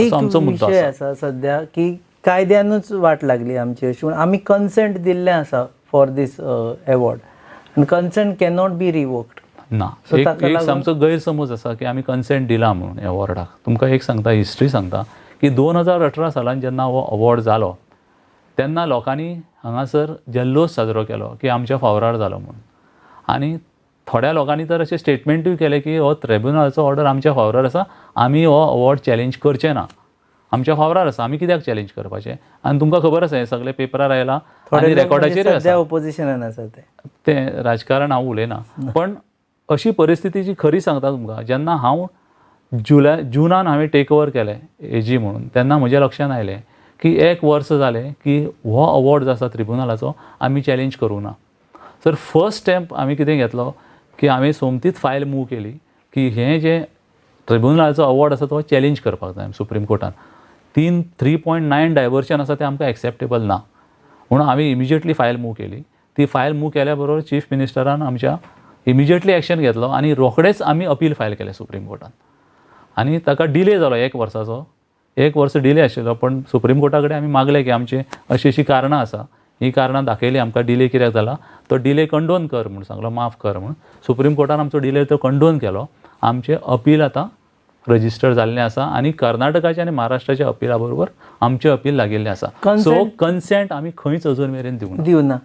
असो आमचो मुद्दो विशय आसा. आसा सध्या की कायद्यानूच वाट लागली आमची अशी म्हणून आमी कन्सेंट दिल्लें आसा फॉर दीस अवॉर्ड आनी कन्सेंट कॅनॉट बी रिवोक्ड. ना So एक ताका एक लागून- आमचो गैरसमज आसा की आमी कन्सेंट दिला म्हणून ह्या अवॉर्डाक. तुमकां एक सांगता हिस्ट्री सांगता की 2018 सालान जेन्ना हो अवॉर्ड जालो तेन्ना लोकांनी हांगासर जल्लोश साजरो केलो की आमच्या फावरार जालो म्हणून. आनी थोड्या लोकांनी तर अशें स्टेटमेंटूय केलें की हो ट्रिब्युनलाचो ऑर्डर आमच्या फावरार आसा, आमी हो अवॉर्ड चॅलेंज करचे ना, आमच्या फावरार आसा, आमी कित्याक चॅलेंज करपाचें. आनी तुमकां खबर आसा हें सगळें पेपरार आयलां आनी रेकॉर्डाचेरूय सध्या आसा. ओपोजिशनान आसा तें राजकारण हांव उलयना, पण अशी परिस्थितीची खरी सांगता तुमकां. जेन्ना हांव जुनान हांवें टेक ओवर केलें एजी म्हणून, तेन्ना म्हज्या लक्षांत आयलें की 1 वर्स जालें की हो अवॉर्ड जो आसा ट्रिब्युनलाचो आमी चॅलेंज करूं ना. सर फर्स्ट स्टेप आमी कितें घेतलो की हांवें सोमतीच फायल मूव केली की हें जें ट्रिब्युनलाचो अवॉर्ड आसा तो चॅलेंज करपाक जाय सुप्रीम कोर्टान. 3.9 डायवर्शन आसा तें आमकां एक्सेप्टेबल ना म्हणून हांवें इमिजिएटली फायल मूव केली. ती फायल मूव केल्या बरोबर चीफ मिनिस्टरान आमच्या इमिजिएटली एक्शन घेतलो आनी रोखडेंच आमी अपील फायल केलें सुप्रीम कोर्टान. आनी ताका डिले जालो 1 वर्साचो. 1 वर्स डिले आशिल्लो, पण सुप्रीम कोर्टा कडेन आमी मागलें की आमची अशी कारणां आसा, ही कारणां दाखयली आमकां डिले कित्याक जाला, तो डिले कंडोन कर म्हणून सांगलो, माफ कर म्हणून. सुप्रीम कोर्टान आमचो डिले तो कंडोन केलो. आमचें अपील आतां रजिस्टर जाल्लें आसा आनी कर्नाटकाच्या आनी महाराष्ट्राच्या अपिला बरोबर आमचें अपील लागिल्लें आसा. सो कन्सेंट आमी खंयच अजून मेरेन दिवंक ना. दिवना.